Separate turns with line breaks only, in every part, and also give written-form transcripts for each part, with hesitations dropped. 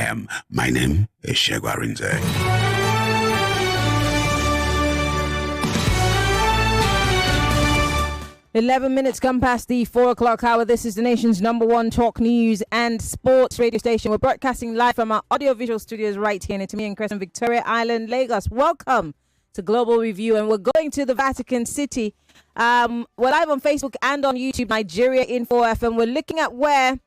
a.m. My name is Shegwarinze.
11 minutes come past the 4 o'clock hour. This is the nation's #1 talk news and sports radio station. We're broadcasting live from our audiovisual studios right here in Itimi and Crescent, Victoria Island, Lagos. Welcome to Global Review, and we're going to the Vatican City. We're live on Facebook and on YouTube, Nigeria Info FM. We're looking at where,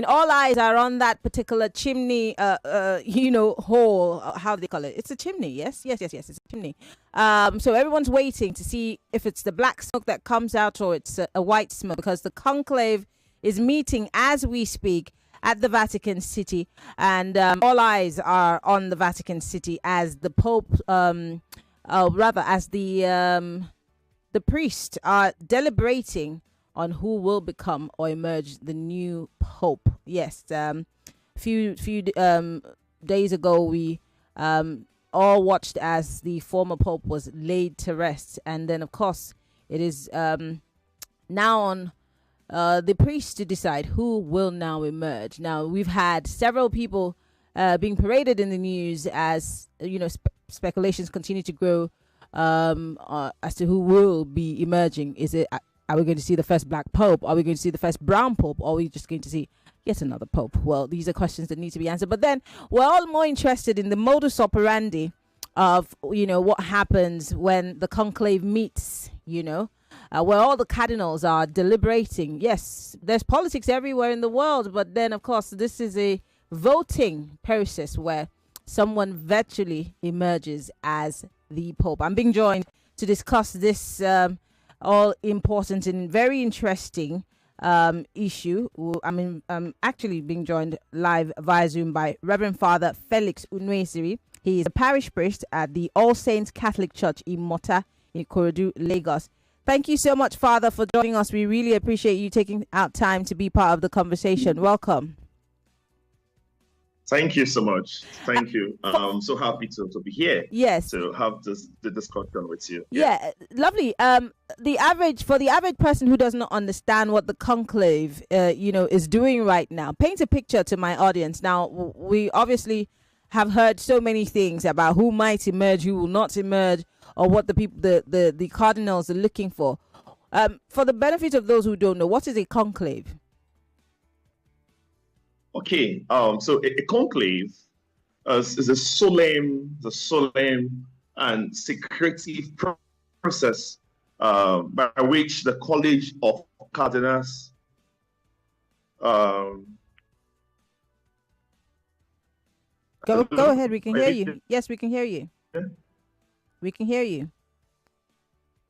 all eyes are on that particular chimney, hole. How do they call it? It's a chimney, yes, it's a chimney. So everyone's waiting to see if it's the black smoke that comes out or it's a white smoke, because the conclave is meeting as we speak at the Vatican City, and all eyes are on the Vatican City as the Pope, as the priests are deliberating on who will become or emerge the new Pope. Yes, few days ago we all watched as the former Pope was laid to rest, and then of course it is now on the priests to decide who will now emerge. Now we've had several people being paraded in the news as speculations continue to grow as to who will be emerging. Are we going to see the first black pope? Are we going to see the first brown pope? Or are we just going to see yet another pope? Well, these are questions that need to be answered. But then we're all more interested in the modus operandi of, what happens when the conclave meets, where all the cardinals are deliberating. Yes, there's politics everywhere in the world. But then, of course, this is a voting process where someone virtually emerges as the pope. I'm being joined to discuss this all important and very interesting issue. I'm actually being joined live via Zoom by Reverend Father Felix Unuesiri. He is a parish priest at the All Saints Catholic Church Imota in Ikorodu, Lagos. Thank you so much, Father, for joining us. We really appreciate you taking out time to be part of the conversation. Welcome.
Thank you so much. Thank you. I'm so happy to be here.
Yes.
To have the discussion with you.
Yeah, lovely. The average person who does not understand what the conclave, is doing right now, paint a picture to my audience. Now, we obviously have heard so many things about who might emerge, who will not emerge, or what the people, the cardinals are looking for. For the benefit of those who don't know, what is a conclave?
Okay, so a conclave is a solemn and secretive process by which the College of Cardinals
Go ahead, we can hear you. Yes, we can hear you.
Yeah?
We can hear you.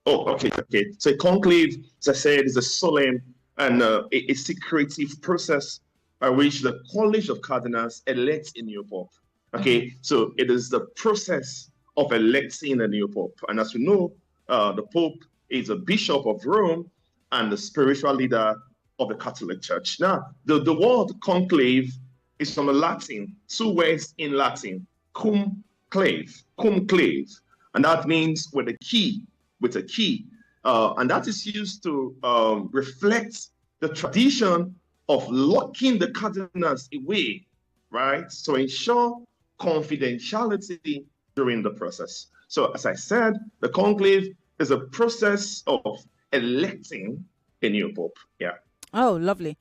Oh, okay. So a conclave, as I said, is a solemn and a secretive process by which the College of Cardinals elects a new pope. Okay, so it is the process of electing a new pope. And as we know, the pope is a bishop of Rome and the spiritual leader of the Catholic Church. Now, the word conclave is from the Latin, two words in Latin, cum clave, and that means with a key, and that is used to reflect the tradition of locking the cardinals away, right? So ensure confidentiality during the process. So as I said, the conclave is a process of electing a new pope. Yeah.
Oh, lovely.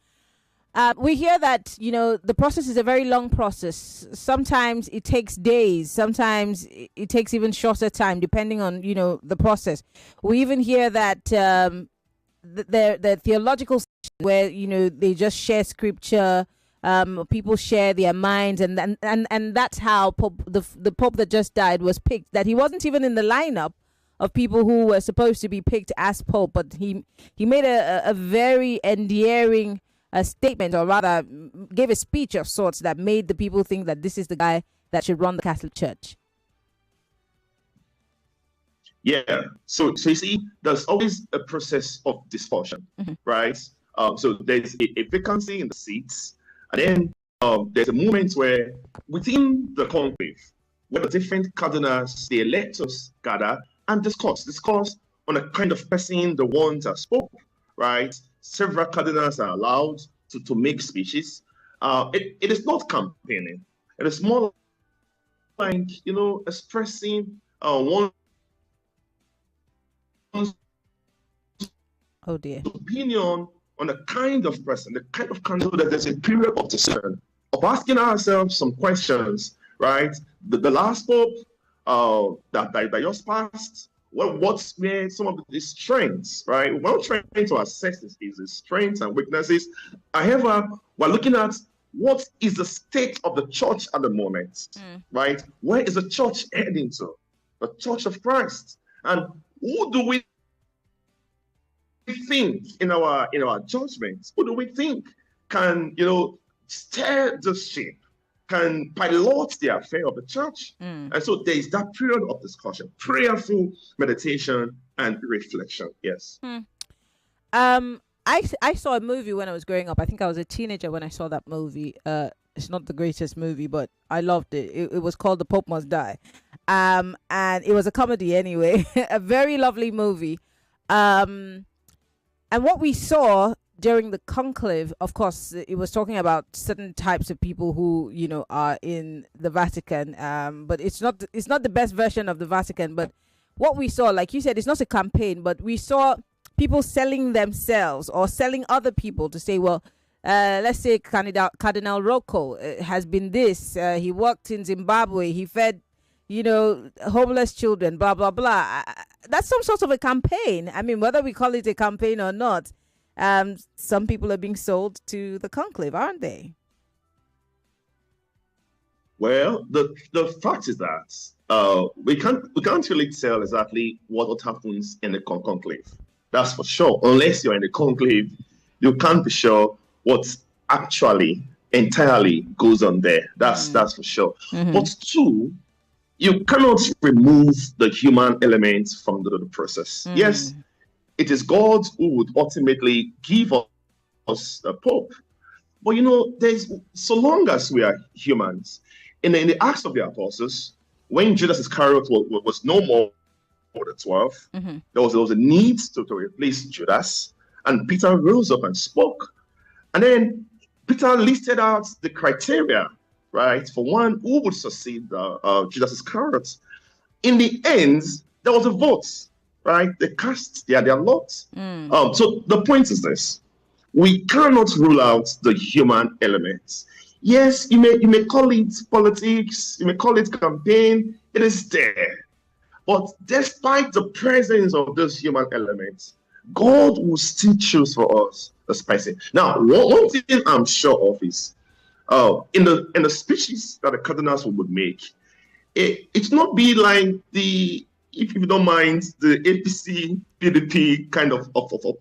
We hear that, the process is a very long process. Sometimes it takes days. Sometimes it takes even shorter time, depending on, the process. We even hear that the theological where they just share scripture, people share their minds, and that's how the Pope that just died was picked. That he wasn't even in the lineup of people who were supposed to be picked as Pope, but he made a very endearing statement, or rather gave a speech of sorts that made the people think that this is the guy that should run the Catholic Church.
Yeah, so you see, there's always a process of discussion, right? So there's a vacancy in the seats, and then there's a moment where within the conclave, where the different cardinals, the electors gather and discuss on a kind of person the ones that spoke, right? Several cardinals are allowed to make speeches. It is not campaigning. It is more like, expressing one's
Oh dear.
opinion on the kind of person, the kind of candidate, that there's a period of discernment, of asking ourselves some questions, right? The last pope that just passed, what's where some of the strengths, right? We're not trying to assess his strengths and weaknesses. However, we're looking at what is the state of the church at the moment, right? Where is the church heading to? The Church of Christ. And who do we think in our judgments? Who do we think can steer the ship, can pilot the affair of the church? And so there is that period of discussion, prayerful meditation and reflection. Yes.
I saw a movie when I was growing up. I think I was a teenager when I saw that movie. It's not the greatest movie, but I loved it. It was called The Pope Must Die. And it was a comedy anyway. A very lovely movie. And what we saw during the conclave, of course, it was talking about certain types of people who, are in the Vatican. But it's not the best version of the Vatican. But what we saw, like you said, it's not a campaign, but we saw people selling themselves or selling other people to say, well, let's say Cardinal Rocco has been this. He worked in Zimbabwe. He fed, homeless children, blah, blah, blah. That's some sort of a campaign. I mean, whether we call it a campaign or not, some people are being sold to the conclave, aren't they?
Well, the fact is that we can't really tell exactly what happens in the conclave. That's for sure. Unless you're in the conclave, you can't be sure what actually entirely goes on there. That's for sure. But two, you cannot remove the human element from the process. Yes, it is God who would ultimately give us the Pope. But there's, so long as we are humans, in the Acts of the Apostles, when Judas Iscariot was no more the 12, there was a need to replace Judas, and Peter rose up and spoke. And then Peter listed out the criteria, right, for one who would succeed Judas Iscariot. In the end, there was a vote, right? They cast their lot. So the point is this: we cannot rule out the human elements. Yes, you may call it politics, you may call it campaign. It is there. But despite the presence of those human elements, God will still choose for us the spicy. Now, one thing I'm sure of is in the speeches that the cardinals would make, it's not be like if you don't mind, the APC, PDP kind of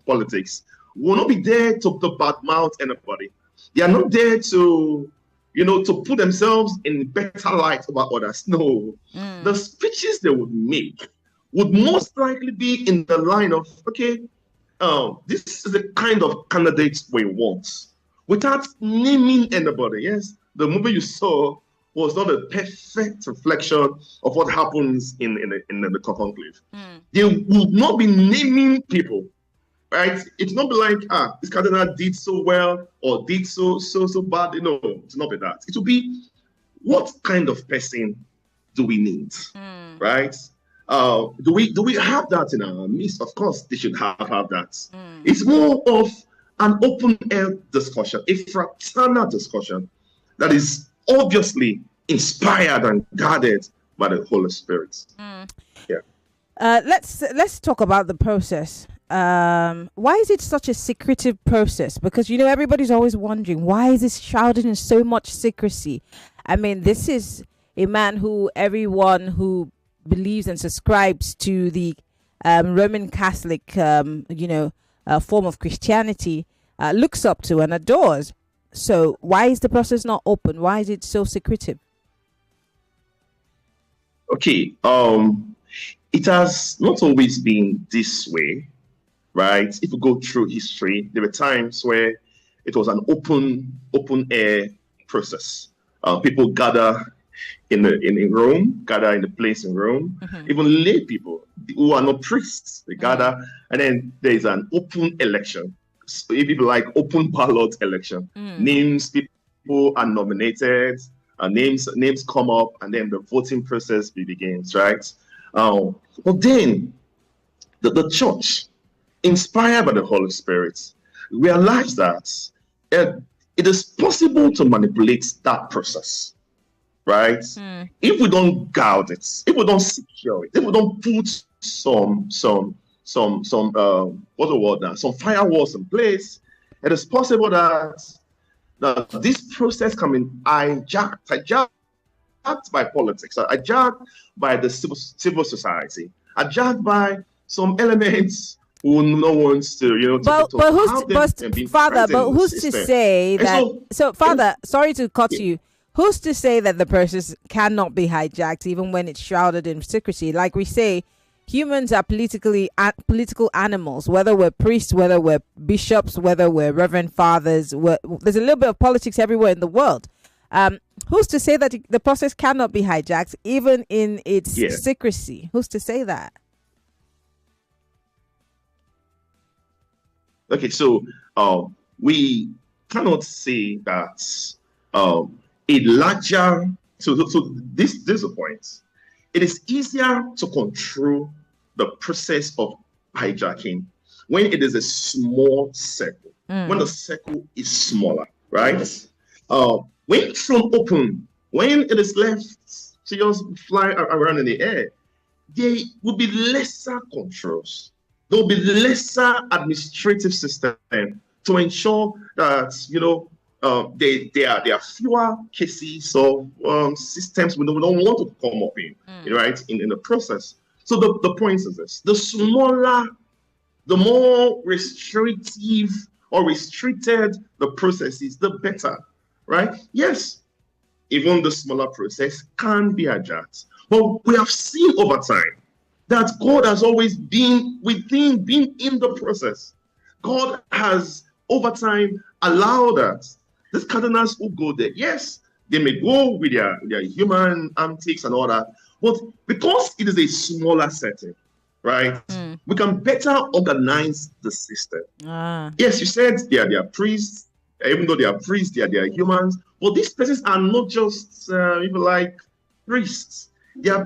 politics. Will not be there to badmouth anybody. They are not there to put themselves in better light about others. No. The speeches they would make would most likely be in the line of, okay, this is the kind of candidate we want, without naming anybody. Yes, the movie you saw was not a perfect reflection of what happens in the conclave. They would not be naming people. Right? It's not be like, this cardinal did so well or did so bad. No, it's not be that. It will be, what kind of person do we need? Right? Do we have that in our midst? Of course, they should have that. It's more of an open air discussion, a fraternal discussion that is obviously inspired and guided by the Holy Spirit. Yeah.
Let's talk about the process. Why is it such a secretive process? Because everybody's always wondering, why is this shrouded in so much secrecy? I mean, this is a man who everyone who believes and subscribes to the Roman Catholic form of Christianity looks up to and adores. So why is the process not open? Why is it so secretive?
Okay, it has not always been this way. Right? If you go through history, there were times where it was an open air process. People gather in Rome, gather in the place in Rome. Even lay people who are not priests, they gather, and then there is an open election. So if people like open ballot election, names people are nominated, names come up, and then the voting process begins, right? But then the church, inspired by the Holy Spirit, realized that it is possible to manipulate that process, right? If we don't guard it, if we don't secure it, if we don't put some firewalls in place, it is possible that this process can be hijacked by politics, hijacked by the civil society, hijacked by some elements who no wants to,
But who's to say that? Father, sorry to cut you. Who's to say that the process cannot be hijacked, even when it's shrouded in secrecy? Like we say, humans are political animals. Whether we're priests, whether we're bishops, whether we're reverend fathers, there's a little bit of politics everywhere in the world. Who's to say that the process cannot be hijacked, even in its secrecy? Who's to say that?
Okay, so we cannot say that a larger. So this is the point. It is easier to control the process of hijacking when it is a small circle. When the circle is smaller, right? When it's thrown open, when it is left to just fly around in the air, there will be lesser controls. There will be lesser administrative system to ensure that there are fewer cases of systems we don't want to come up in, right, in the process. So the point is this: the smaller, the more restrictive or restricted the process is, the better, right? Yes, even the smaller process can be hijacked, but we have seen over time that God has always been in the process. God has over time allowed us. These cardinals who go there, yes, they may go with their human antics and all that, but because it is a smaller setting, right, we can better organize the system. Yes, you said they are priests. Even though they are priests, they are humans. But these persons are not just people like priests. They are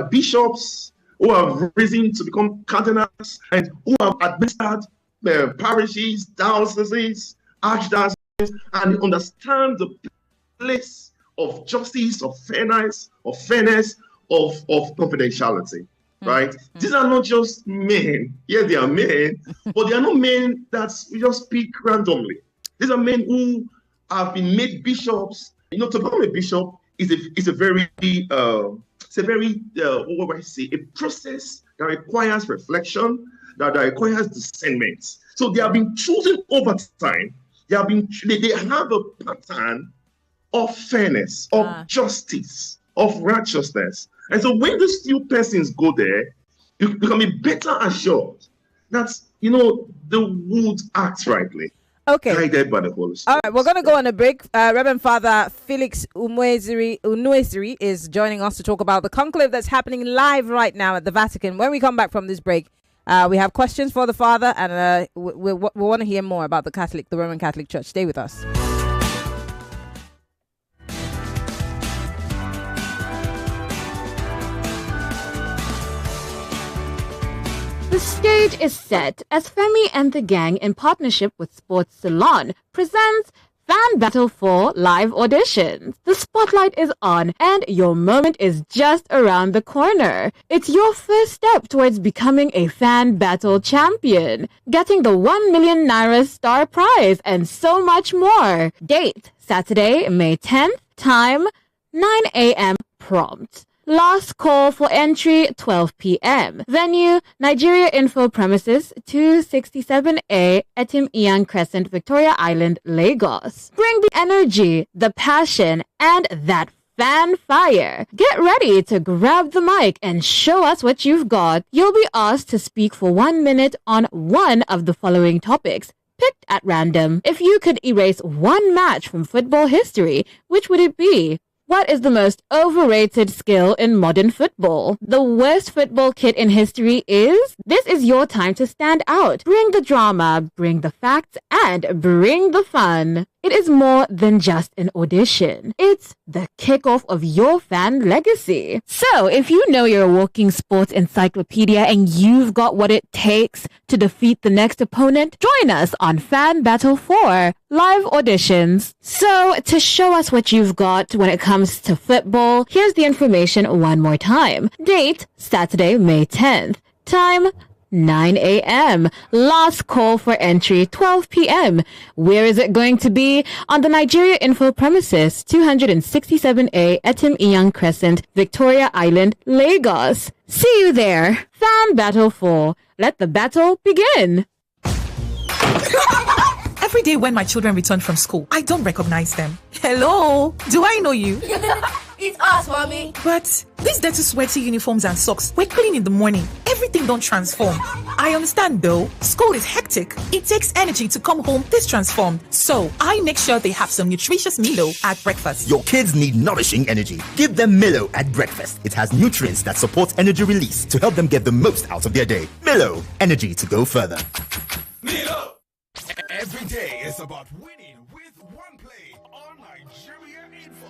bishops who have risen to become cardinals and who have administered parishes, dioceses, archdioceses, and understand the place of justice, of fairness, of confidentiality. Right? These are not just men. Yes, they are men, but they are not men that we just pick randomly. These are men who have been made bishops. To become a bishop is a very a process that requires reflection, that requires discernment. So they have been chosen over time. They have a pattern of fairness, of justice, of righteousness. And so when these few persons go there, you can be better assured that they would act rightly.
Okay.
Guided by the Holy Spirit.
All right, we're going to go on a break. Reverend Father Felix Unuesiri is joining us to talk about the conclave that's happening live right now at the Vatican. When we come back from this break, we have questions for the Father, and we want to hear more about the Roman Catholic Church. Stay with us.
The stage is set as Femi and the gang, in partnership with Sports Salon, presents Fan Battle 4 live auditions. The spotlight is on and your moment is just around the corner. It's your first step towards becoming a Fan Battle champion, getting the 1 million Naira star prize, and so much more. Date: Saturday, May 10th. Time: 9 a.m. prompt. Last call for entry, 12 p.m. Venue: Nigeria Info Premises, 267A, Etim Ian Crescent, Victoria Island, Lagos. Bring the energy, the passion, and that fan fire. Get ready to grab the mic and show us what you've got. You'll be asked to speak for 1 minute on one of the following topics, picked at random. If you could erase one match from football history, which would it be? What is the most overrated skill in modern football? The worst football kit in history is? This is your time to stand out. Bring the drama, bring the facts, and bring the fun. It is more than just an audition. It's the kickoff of your fan legacy. So, if you know you're a walking sports encyclopedia and you've got what it takes to defeat the next opponent, join us on Fan Battle 4 live auditions. So, to show us what you've got when it comes to football, here's the information one more time. Date, Saturday, May 10th. Time, 9 a.m. Last call for entry, 12 p.m. Where is it going to be? On the Nigeria Info premises, 267A Etim Iyang Crescent, Victoria Island, Lagos. See you there. Fan Battle 4. Let the battle begin.
Every day when my children return from school, I don't recognize them. Hello? Do I know you?
It's us, mommy.
But these dirty, sweaty uniforms and socks, we're clean in the morning. Everything don't transform. I understand though. School is hectic. It takes energy to come home this transformed. So I make sure they have some nutritious Milo at breakfast.
Your kids need nourishing energy. Give them Milo at breakfast. It has nutrients that support energy release to help them get the most out of their day. Milo, energy to go further.
Milo! Every day is about winning with one play on Nigeria Info.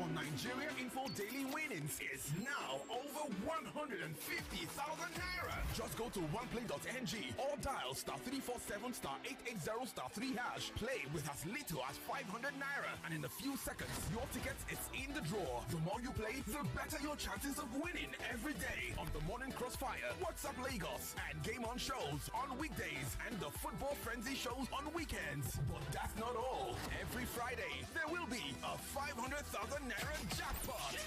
On Nigeria Info, daily winnings is now over 150,000 naira. Just go to oneplay.ng or dial *347 *880 #3#. Play with as little as 500 naira, and in a few seconds, your ticket is in the draw. The more you play, the better your chances of winning every day on the Morning Crossfire, WhatsApp Lagos, and Game On shows on weekdays, and the Football Frenzy shows on weekends. But that's not all. Every Friday, there will be a 500,000 naira jackpot.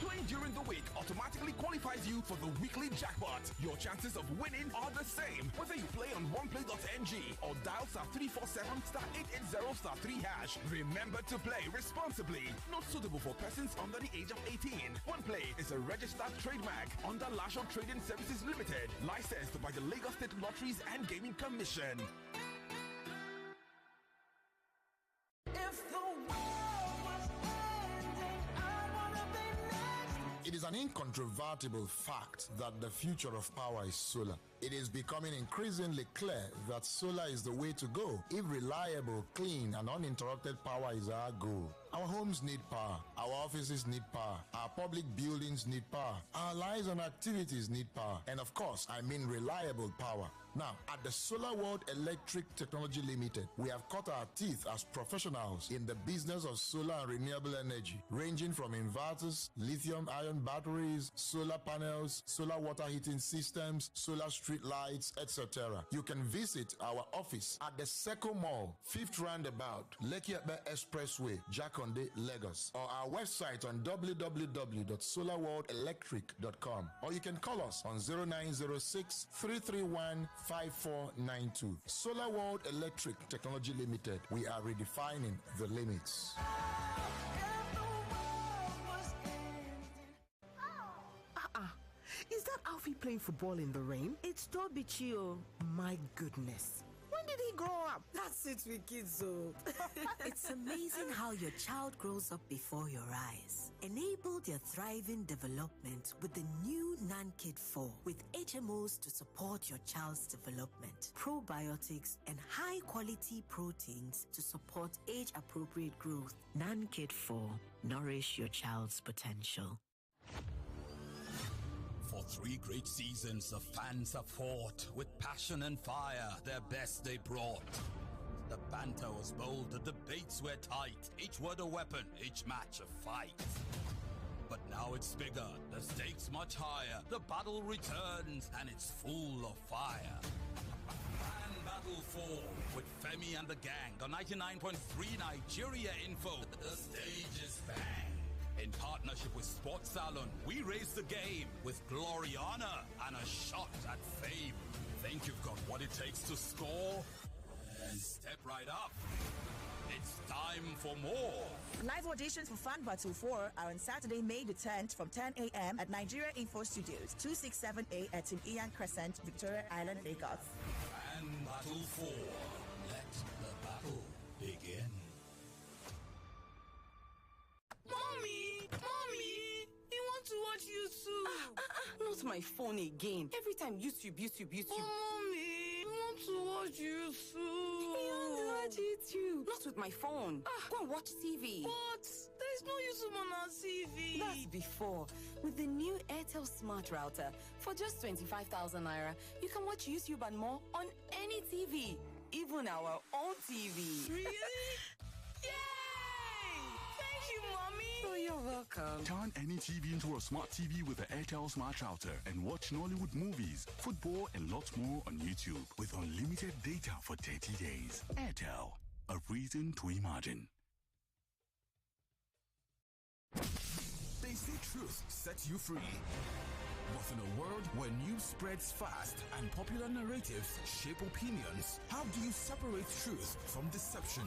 Playing during the week automatically qualifies you for the weekly jackpot. Your chances of winning are the same, whether you play on oneplay.ng or dial *347 *880 #3#. Remember to play responsibly. Not suitable for persons under the age of 18. OnePlay is a registered trademark under Lasho Trading Services Limited, licensed by the Lagos State Lotteries and Gaming Commission.
If the world was ending, I wanna be next.
It is an incontrovertible fact that the future of power is solar. It is becoming increasingly clear that solar is the way to go if reliable, clean, and uninterrupted power is our goal. Our homes need power, our offices need power, our public buildings need power, our lives and activities need power, and of course, I mean reliable power. Now, at the Solar World Electric Technology Limited, we have cut our teeth as professionals in the business of solar and renewable energy, ranging from inverters, lithium-ion batteries, solar panels, solar water heating systems, solar street lights, etc. You can visit our office at the Seco Mall, 5th Roundabout, Lekki Epe Expressway, Jakonde, Lagos, or our website on www.solarworldelectric.com, or you can call us on 0906 331 5492. Solar World Electric Technology Limited. We are redefining the limits.
Is that Alfie playing football in the rain?
It's Toby Chio.
My goodness. When did he grow up?
That's it with kids, so. It's amazing how your child grows up before your eyes. Enable their thriving development with the new NanKid 4 with HMOs to support your child's development, probiotics, and high-quality proteins to support age-appropriate growth. NanKid 4. Nourish your child's potential.
For 3 great seasons, the fans have fought with passion and fire. Their best they brought. The banter was bold, the debates were tight. Each word a weapon, each match a fight. But now it's bigger, the stakes much higher. The battle returns, and it's full of fire. Fan Battle 4 with Femi and the gang on 99.3 Nigeria Info. The stage is bang. In partnership with Sports Salon, we raise the game with glory, honor, and a shot at fame. Think you've got what it takes to score? Then step right up. It's time for more.
Live auditions for Fan Battle 4 are on Saturday, May the 10th from 10 a.m. at Nigeria Info Studios, 267A at Iyang Crescent, Victoria Island, Lagos.
Fan Battle 4. Let the battle begin.
Mommy, you want to watch YouTube?
Not my phone again. Every time YouTube.
Mommy, you want to watch YouTube?
You G2, not with my phone. Go and watch TV.
But there's no use on our TV.
That's before. With the new Airtel Smart Router, for just 25,000 naira, you can watch YouTube and more on any TV, even our own TV.
Really? Yay! Thank you, Mommy.
Oh, you're welcome.
Turn any TV into a smart TV with the Airtel Smart Router and watch Nollywood movies, football, and lots more on YouTube with unlimited data for 30 days. Airtel, a reason to imagine.
They say truth sets you free. But in a world where news spreads fast and popular narratives shape opinions, how do you separate truth from deception?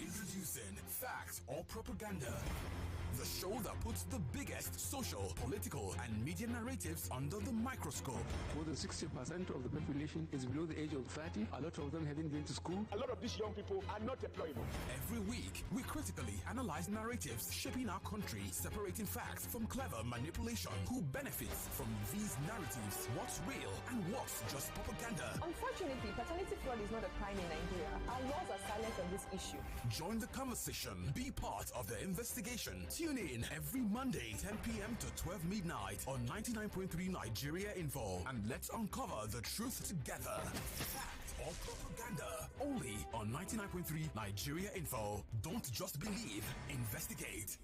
Introducing Fact or Propaganda, the show that puts the biggest social, political, and media narratives under the microscope.
More than 60% of the population is below the age of 30. A lot of them haven't been to school.
A lot of these young people are not employable. Every week, we critically analyze narratives shaping our country, separating facts from clever manipulation. Who benefits from these narratives? What's real and what's just propaganda?
Unfortunately, paternity fraud is not a crime in Nigeria. Our laws are silent on this issue.
Join the conversation. Be part of the investigation. Tune in every Monday, 10 p.m. to 12 midnight on 99.3 Nigeria Info. And let's uncover the truth together. Fact or propaganda. Only on 99.3 Nigeria Info. Don't just believe, investigate.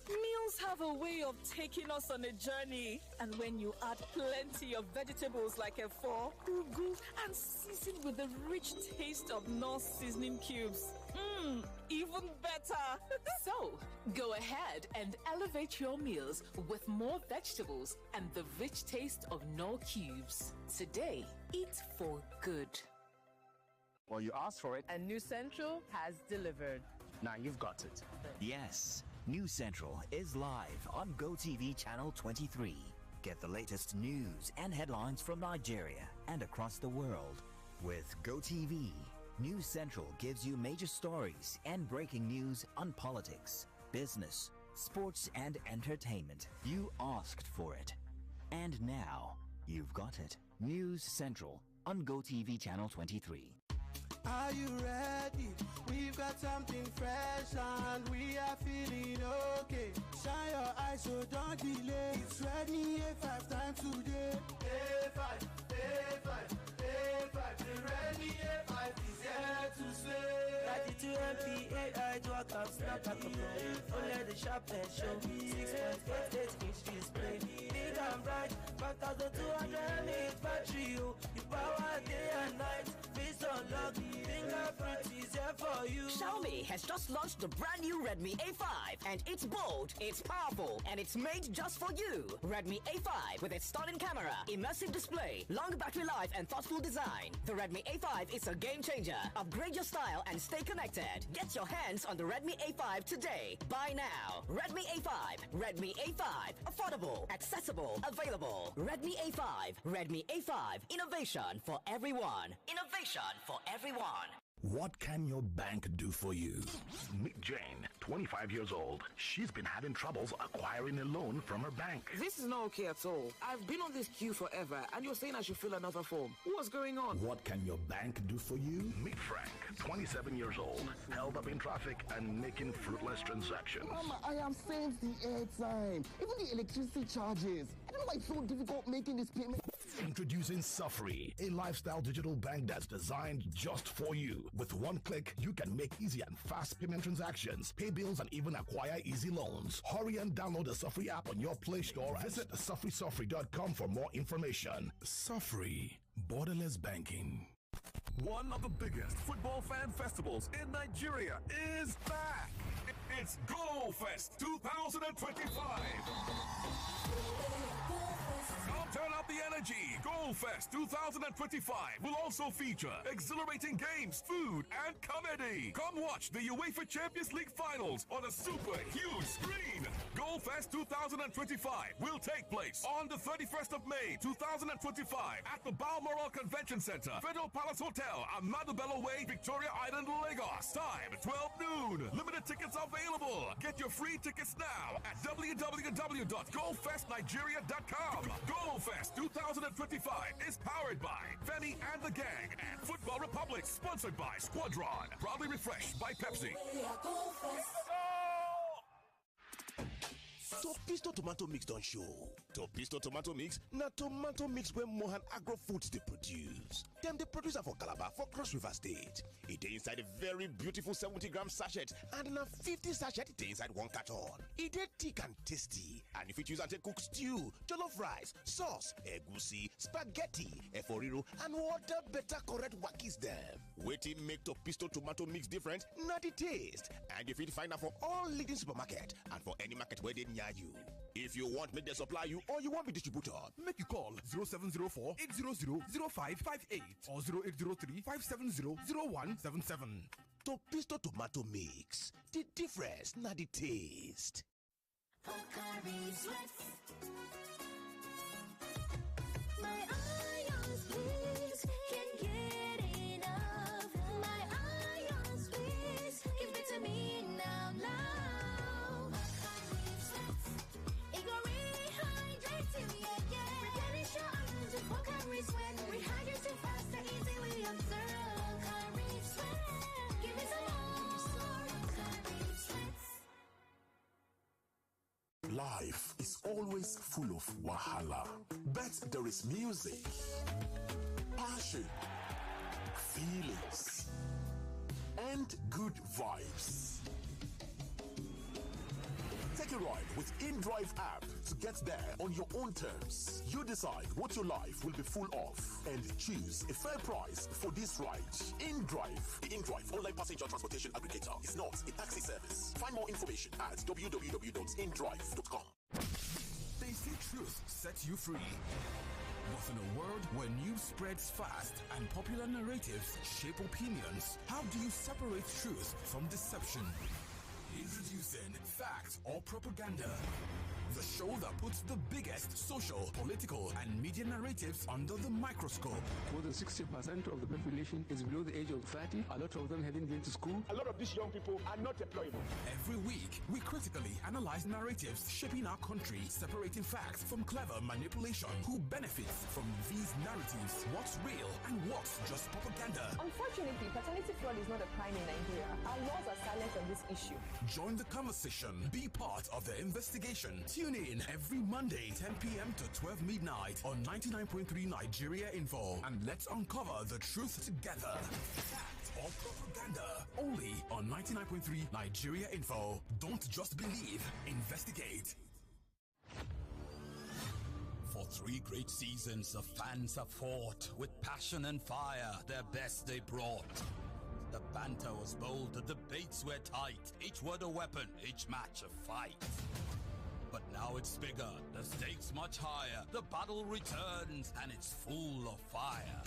Meals have a way of taking us on a journey. And when you add plenty of vegetables like efo, ugu, and season with the rich taste of North seasoning cubes, even better.
So, go ahead and elevate your meals with more vegetables and the rich taste of Knorr cubes. Today, eat for good.
Well, you asked for it,
and New Central has delivered.
Now you've got it.
Yes, New Central is live on GoTV Channel 23. Get the latest news and headlines from Nigeria and across the world. With GoTV, News Central gives you major stories and breaking news on politics, business, sports, and entertainment. You asked for it. And now, you've got it. News Central on GoTV Channel 23.
Are you ready? We've got something fresh and we are feeling okay. Shine your eyes, so don't delay. It's Redmi A5 time today. A5, A5, A5. The Redmi A5 is here to stay. 32 MP AI dual cam snap at the phone. Only the sharpness show. 6.88 inch display. Big and bright, 5200 mAh battery. You power day and night. Face unlock. Fingerprint is here for you.
Xiaomi has just launched the brand new Redmi A5, and it's bold, it's powerful, and it's made just for you. Redmi A5 with its stunning camera, immersive display, long battery life, and thoughtful design. The Redmi A5 is a game changer. Upgrade your style and stay connected. Get your hands on the Redmi A5 today. Buy now. Redmi A5. Redmi A5. Affordable, accessible, available. Redmi A5. Redmi A5. Innovation for everyone. Innovation for everyone.
What can your bank do for you? Meet Jane, 25 years old. She's been having troubles acquiring a loan from her bank.
This is not okay at all. I've been on this queue forever, and you're saying I should fill another form. What's going on?
What can your bank do for you? Meet Frank, 27 years old, held up in traffic and making fruitless transactions.
Mama, I am saving the airtime, even the electricity charges. I don't know why it's so difficult making this payment.
Introducing Safri, a lifestyle digital bank that's designed just for you. With one click, you can make easy and fast payment transactions, pay bills, and even acquire easy loans. Hurry and download the Safri app on your Play Store. Visit safrisafri.com for more information. Safri, borderless banking.
One of the biggest football fan festivals in Nigeria is back. It's Goal Fest 2025. Come turn up the energy. Goal Fest 2025 will also feature exhilarating games, food, and comedy. Come watch the UEFA Champions League finals on a super huge screen. Goal Fest 2025 will take place on the 31st of May 2025 at the Balmoral Convention Center, Federal Palace Hotel, Ahmadu Bello Way, Victoria Island, Lagos. Time 12 noon. Limited tickets available. Get your free tickets now at www.goalfestnigeria.com. Goal Fest 2025 is powered by Femi and the Gang and Football Republic, sponsored by Squadron, proudly refreshed by Pepsi.
Topisto tomato mix don show. Topisto tomato mix na tomato mix wey Mohan Agro Foods dey produce. Dem dey produce am for Calabar for Cross River State. E dey inside a very beautiful 70-gram sachet and na 50 sachet dey inside one carton. E dey thick and tasty, and you fit use am take cook stew, jollof rice, sauce, egusi, spaghetti, eforiro, and other better correct wakis dem. Wetin make Topisto tomato mix different na the taste, and you fit find am for all leading supermarket and for any market wey dey near you. If you want make dem supply you or you want be distributor,
Make you call 0704 800 0558 or 0803 570 0177.
Topisto tomato mix. The difference na the taste.
My ions please can't get enough. My ions please give it to me now, now. It go rehydrate you, yeah. Replenish your ions with Pocari Sweat. Rehydrate you faster, easily observe. Pocari Sweat, give me some more. Pocari Sweat.
Life is always full of wahala, but there is music, passion, feelings, and good vibes. Take a ride with InDrive app to get there on your own terms. You decide what your life will be full of and choose a fair price for this ride. InDrive. The InDrive online passenger transportation aggregator is not a taxi service. Find more information at www.indrive.com.
They say truth sets you free. But in a world where news spreads fast and popular narratives shape opinions, how do you separate truth from deception? Introducing Fact or Propaganda, the show that puts the biggest social, political, and media narratives under the microscope.
More than 60% of the population is below the age of 30. A lot of them haven't been to school.
A lot of these young people are not employable.
Every week, we critically analyze narratives shaping our country, separating facts from clever manipulation. Who benefits from these narratives? What's real and what's just propaganda?
Unfortunately, paternity fraud is not a crime in Nigeria. Our laws are silent on this issue.
Join the conversation. Be part of the investigation. Tune in every Monday, 10 p.m. to 12 midnight on 99.3 Nigeria Info. And let's uncover the truth together. Fact or propaganda. Only on 99.3 Nigeria Info. Don't just believe. Investigate.
For 3 great seasons, the fans have fought with passion and fire. Their best they brought. The banter was bold, the debates were tight. Each word a weapon, each match a fight. But now it's bigger, the stakes much higher. The battle returns, and it's full of fire.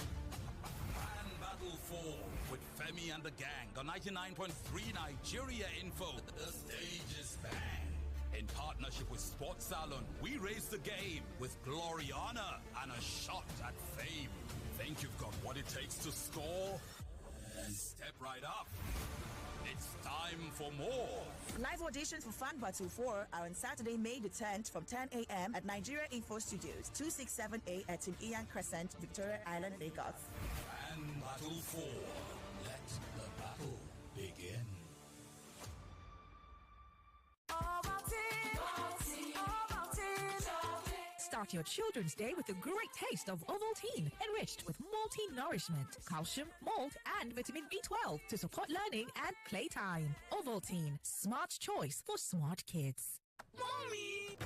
Grand Battle 4 with Femi and the Gang on 99.3 Nigeria Info. The stage is bang. In partnership with Sports Salon, we raise the game with glory, honor, and a shot at fame. Think you've got what it takes to score? Then step right up. It's time for more.
Live auditions for Fan Battle 4 are on Saturday, May the 10th from 10 a.m. at Nigeria Info Studios, 267A at Iyan Crescent, Victoria Island, Lagos.
Fan Battle 4. Let the battle begin.
Start your children's day with a great taste of Ovaltine, enriched with multi-nourishment, calcium, malt, and vitamin B12 to support learning and playtime. Ovaltine, smart choice for smart kids.
Mommy!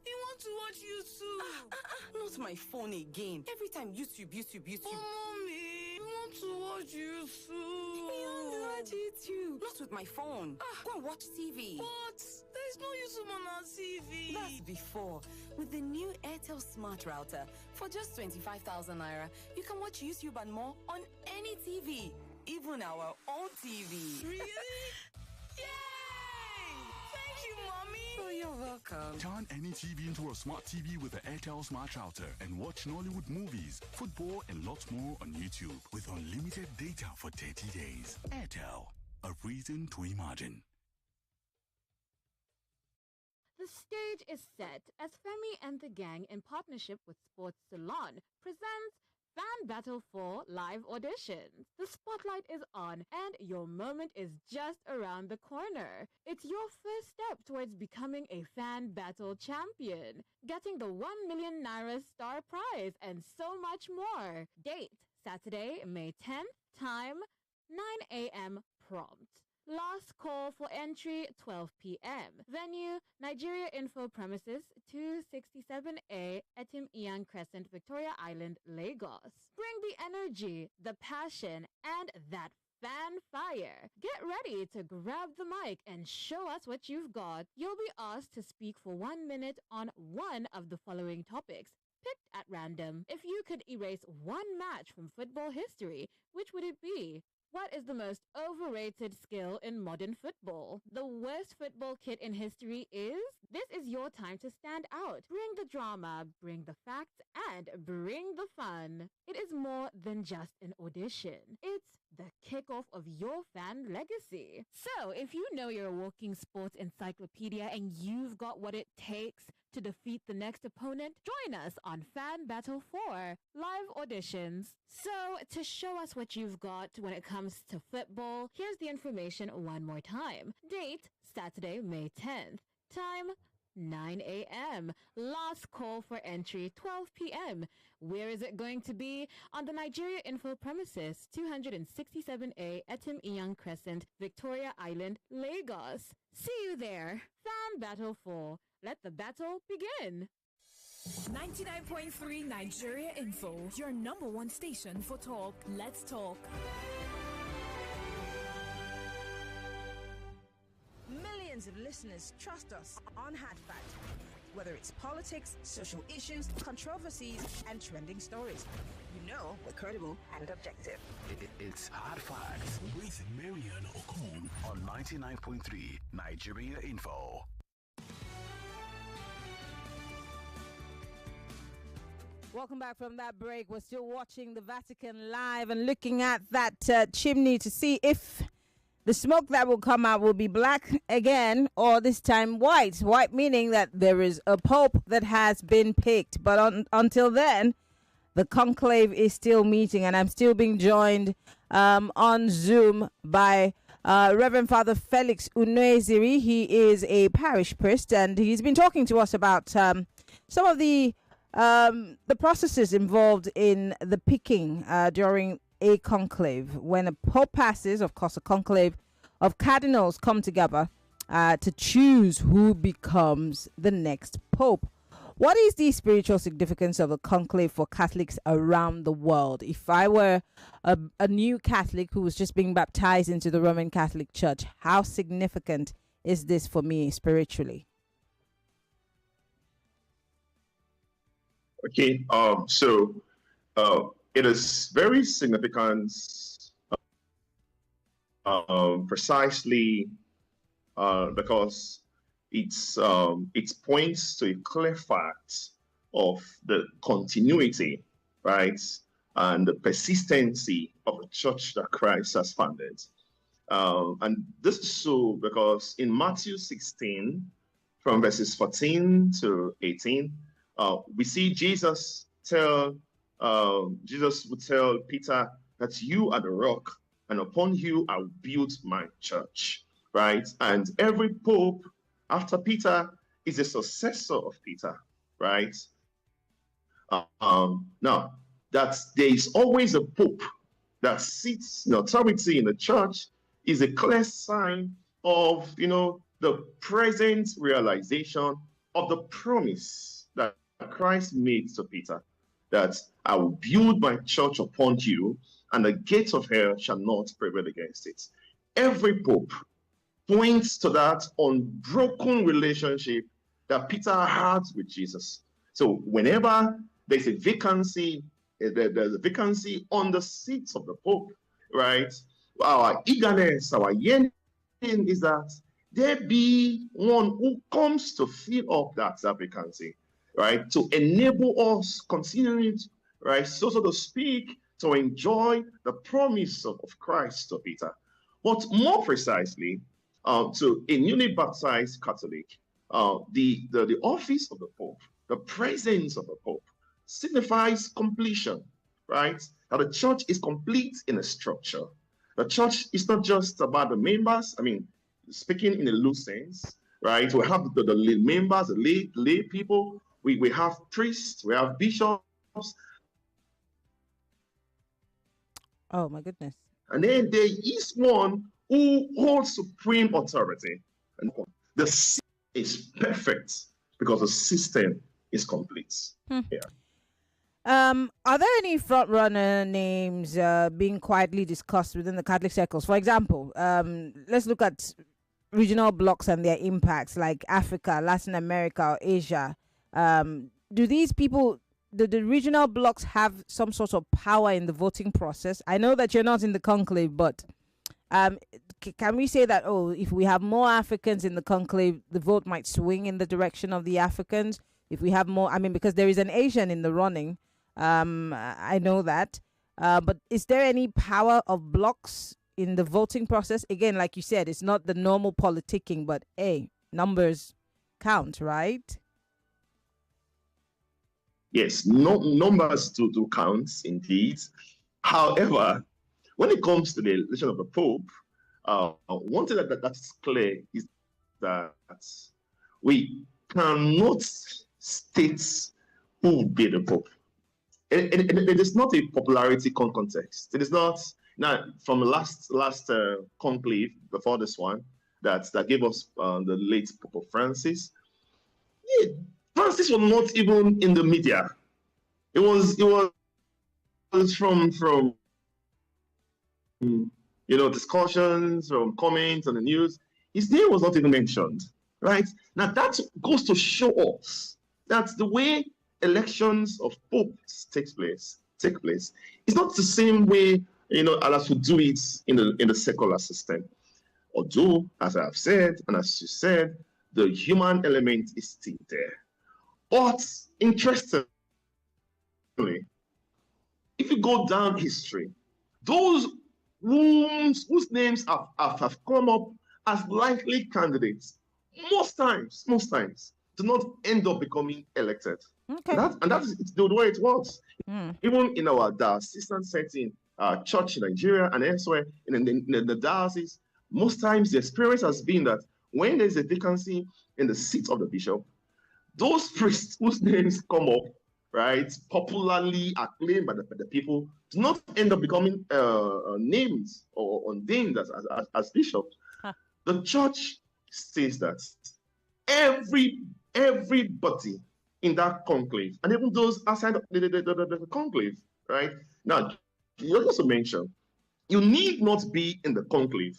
You want to watch YouTube? Not my phone again. Every time YouTube.
Oh, Mommy, you want to watch YouTube?
You want to watch YouTube? Not with my phone. Go and watch TV.
But there's no YouTube on our TV.
That's before. With the new Airtel Smart Router, for just 25,000 naira, you can watch YouTube and more on any TV, even our own TV.
Really? Yay! Thank you, Mommy.
Oh, you're welcome.
Turn any TV into a smart TV with the Airtel Smart Router and watch Nollywood movies, football, and lots more on YouTube with unlimited data for 30 days. Airtel, a reason to imagine.
The stage is set as Femi and the gang, in partnership with Sports Salon, presents Fan Battle 4 live auditions. The spotlight is on and your moment is just around the corner. It's your first step towards becoming a Fan Battle champion, getting the 1 million naira star prize, and so much more. Date, Saturday, May 10th. Time, 9 a.m. prompt. Last call for entry, 12 p.m. Venue, Nigeria Info Premises, 267A, Etim Ian Crescent, Victoria Island, Lagos. Bring the energy, the passion, and that fan fire. Get ready to grab the mic and show us what you've got. You'll be asked to speak for 1 minute on one of the following topics, picked at random. If you could erase one match from football history, which would it be? What is the most overrated skill in modern football? The worst football kit in history is? This is your time to stand out. Bring the drama, bring the facts, and bring the fun. It is more than just an audition. It's the kickoff of your fan legacy. So, if you know you're a walking sports encyclopedia and you've got what it takes to defeat the next opponent, join us on Fan Battle 4 live auditions. So, to show us what you've got when it comes to football, here's the information one more time. Date, Saturday, May 10th. Time, 9 a.m. Last call for entry, 12 p.m. Where is it going to be? On the Nigeria Info Premises, 267A, Etim Ian Crescent, Victoria Island, Lagos. See you there. Fan Battle 4. Let the battle begin.
99.3 Nigeria Info, your number one station for talk. Let's talk.
Millions of listeners trust us on Hard Fact. Whether it's politics, social issues, controversies, and trending stories, you know we're credible and objective.
It's Hard Facts with Maryann Okon on 99.3 Nigeria Info.
Welcome back from that break. We're still watching the Vatican live and looking at that chimney to see if the smoke that will come out will be black again or this time white. White meaning that there is a pope that has been picked. But until then, the conclave is still meeting, and I'm still being joined on Zoom by Reverend Father Felix Unuesiri. He is a parish priest, and he's been talking to us about some of the processes involved in the picking during a conclave. When a pope passes, of course, a conclave of cardinals come together to choose who becomes the next pope. What is the spiritual significance of a conclave for Catholics around the world? If I were a new Catholic who was just being baptized into the Roman Catholic Church, how significant is this for me spiritually?
Okay, it is very significant, precisely because it points to a clear fact of the continuity, right, and the persistency of the church that Christ has founded. And this is so because in Matthew 16, from verses 14 to 18, we see Jesus would tell Peter that you are the rock, and upon you I will build my church, right? And every pope after Peter is a successor of Peter, right? Now, that there is always a pope that sits in authority in the church is a clear sign of, the present realization of the promise that Christ made to Peter, that I will build my church upon you, and the gates of hell shall not prevail against it. Every pope points to that unbroken relationship that Peter had with Jesus. So whenever there's a vacancy, there's a vacancy on the seats of the pope, right? Our eagerness, our yearning is that there be one who comes to fill up that vacancy, right? To enable us continuing, right, so to speak, to enjoy the promise of Christ to Peter. But more precisely, to a newly baptized Catholic, the office of the Pope, the presence of the Pope, signifies completion, right? That the church is complete in a structure. The church is not just about the members. I mean, speaking in a loose sense, right? We have the members, the lay people. We have priests, we have bishops.
Oh my goodness.
And then there is one who holds supreme authority. And the system is perfect because the system is complete. Yeah.
Are there any front runner names being quietly discussed within the Catholic circles? For example, let's look at regional blocks and their impacts, like Africa, Latin America, or Asia. Do these people, the regional blocks, have some sort of power in the voting process? I know that you're not in the conclave, but can we say that, if we have more Africans in the conclave, the vote might swing in the direction of the Africans? If we have more, because there is an Asian in the running, I know that. But is there any power of blocks in the voting process? Again, like you said, it's not the normal politicking, but numbers count, right?
Yes, numbers do count indeed. However, when it comes to the election of the Pope, one thing that's clear is that we cannot state who will be the Pope. It is not a popularity context. It is not. Now, from the last conclave before this one, that gave us the late Pope Francis. Yeah, Francis was not even in the media. It was from discussions, from comments on the news. His name was not even mentioned. Right? Now that goes to show us that the way elections of popes take place. It's not the same way, as we do it in the secular system. Although, as I have said, and as you said, the human element is still there. But interestingly, if you go down history, those whose names have come up as likely candidates, most times, do not end up becoming elected.
Okay.
And that is the way it works. Even in our diocesan setting, church in Nigeria and elsewhere, in the diocese, most times the experience has been that when there's a vacancy in the seat of the bishop, those priests whose names come up, right, popularly acclaimed by the people, do not end up becoming names or ordained as bishops. The church says that everybody in that conclave, and even those outside the conclave, right? Now, you also mentioned, you need not be in the conclave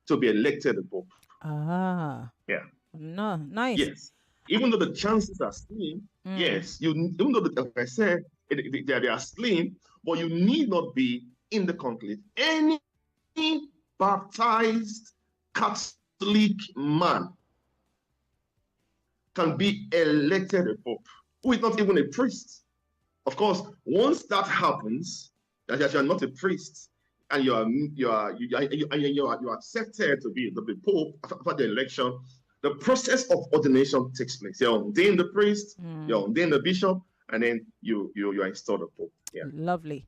to be elected a pope.
Ah.
Yeah.
No, nice.
Yes. Even though the chances are slim, yes, even though, like I said, they are slim, but you need not be in the conclave. Any baptized Catholic man can be elected a pope, who is not even a priest. Of course, once that happens, that you are not a priest, and you are accepted to be the pope after the election, the process of ordination takes place. You're ordained the priest, you're ordained the bishop, and then you are installed a pope. Yeah.
Lovely.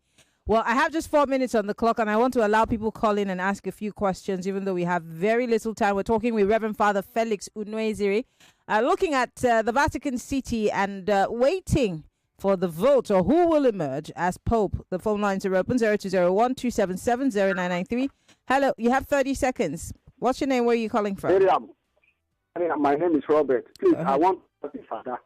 Well, I have just 4 minutes on the clock, and I want to allow people call in and ask a few questions, even though we have very little time. We're talking with Reverend Father Felix Unuesiri, looking at the Vatican City and waiting for the vote or who will emerge as Pope. The phone lines are open, 0201-277-0993. Hello, you have 30 seconds. What's your name? Where are you calling from?
Miriam, my name is Robert. Please, I want to ask Father,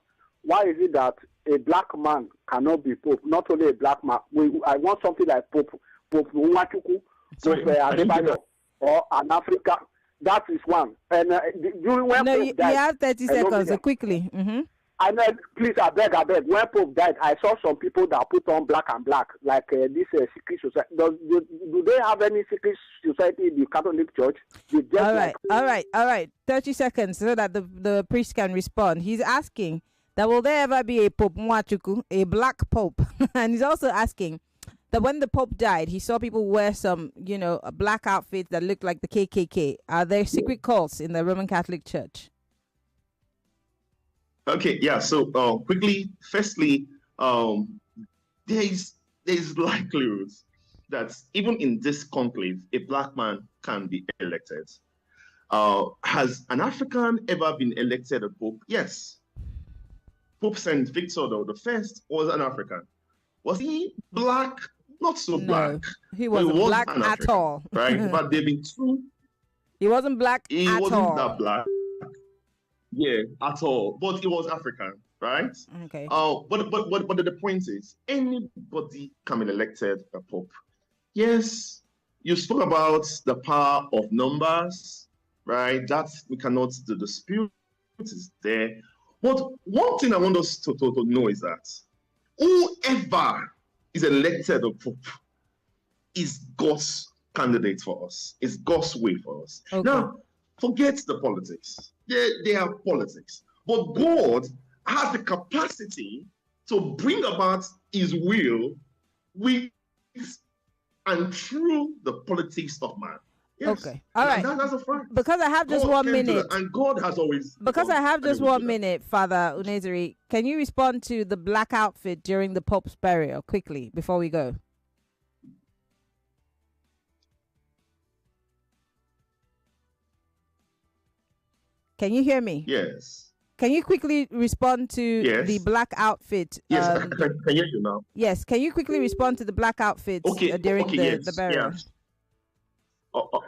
why is it that a black man cannot be Pope? Not only a black man. I want something like Pope Nwachukwu, Pope Adebayo, or an African. That is one. And
you have 30 seconds, quickly.
I know, please, I beg. When Pope died, I saw some people that put on black and black, like this secret society. Do they have any secret society in the Catholic Church?
All right. 30 seconds so that the priest can respond. He's asking that will there ever be a Pope Nwachukwu, a black Pope? And he's also asking that when the Pope died, he saw people wear some, black outfits that looked like the KKK. Are there secret cults in the Roman Catholic Church?
Okay, yeah. So quickly, firstly, there's likelihood that even in this conclave, a black man can be elected. Has an African ever been elected a pope? Yes. Pope Saint Victor the First was an African. Was he black? Not so black.
He wasn't black
an
at
African,
all.
right? But they've been two.
He wasn't black
He
at
wasn't
all.
that black. Yeah, at all. But he was African, right?
Okay.
But the point is, anybody can be elected a pope. Yes, you spoke about the power of numbers, right? That we cannot dispute. Is there. But one thing I want us to know is that whoever is elected a pope is God's candidate for us. It's God's way for us.
Okay.
Now, forget the politics. They are politics. But God has the capacity to bring about his will with and through the politics of man. Yes.
Okay. All right.
That's a fact.
Because I have just
God
1
came to
minute.
that, and God has always.
Because I have just
been able
1
to do that.
minute, Father Unuesiri, can you respond to the black outfit during the Pope's burial quickly before we go? Can you hear me?
Yes.
Can you quickly respond to
Yes.
the black outfit?
Yes, I can hear you now.
Yes. Can you quickly respond to the black outfits during the burial?
Yeah.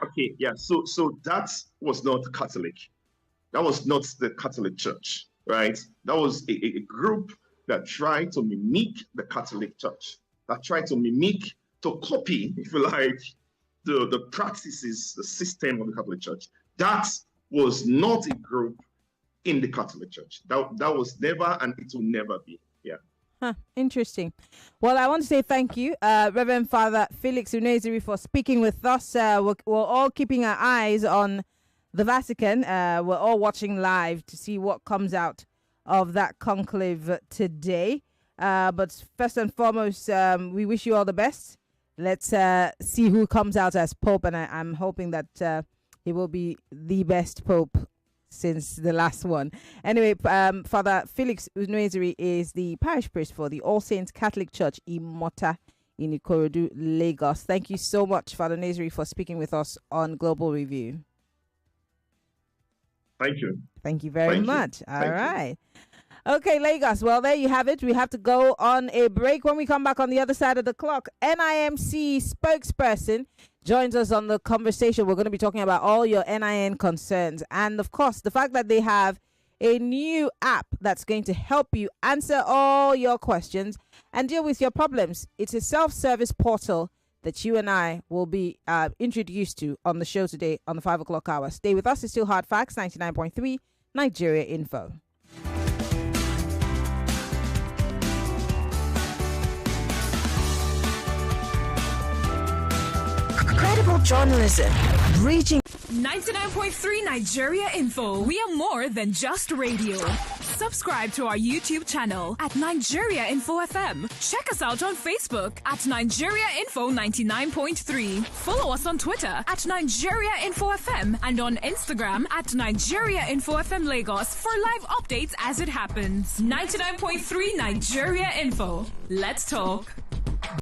Okay, yeah. So that was not Catholic. That was not the Catholic Church, right? That was a group that tried to mimic the Catholic Church, that tried to mimic, to copy, if you like, the practices, the system of the Catholic Church. That was not a group in the Catholic Church. That was never, and it will never be. Yeah.
Huh, interesting. Well, I want to say thank you, Reverend Father Felix Unuesiri, for speaking with us. We're all keeping our eyes on the Vatican. We're all watching live to see what comes out of that conclave today. But first and foremost, we wish you all the best. Let's see who comes out as Pope, and I'm hoping that he will be the best Pope since the last one. Anyway, Father Felix Unuesiri is the parish priest for the All Saints Catholic Church, Imota, in Ikorodu, Lagos. Thank you so much, Father Unuesiri, for speaking with us on Global Review.
Thank you.
Thank you very much.
You.
All right. Okay, Lagos. Well, there you have it. We have to go on a break. When we come back on the other side of the clock, NIMC spokesperson joins us on the conversation. We're going to be talking about all your NIN concerns. And, of course, the fact that they have a new app that's going to help you answer all your questions and deal with your problems. It's a self-service portal that you and I will be introduced to on the show today on the 5 o'clock hour. Stay with us. It's still Hard Facts, 99.3 Nigeria Info.
Credible journalism, reaching
99.3 Nigeria Info. We are more than just radio. Subscribe to our YouTube channel at Nigeria Info FM. Check us out on Facebook at Nigeria Info 99.3. Follow us on Twitter at Nigeria Info FM and on Instagram at Nigeria Info FM Lagos for live updates as it happens. 99.3 Nigeria Info. Let's talk.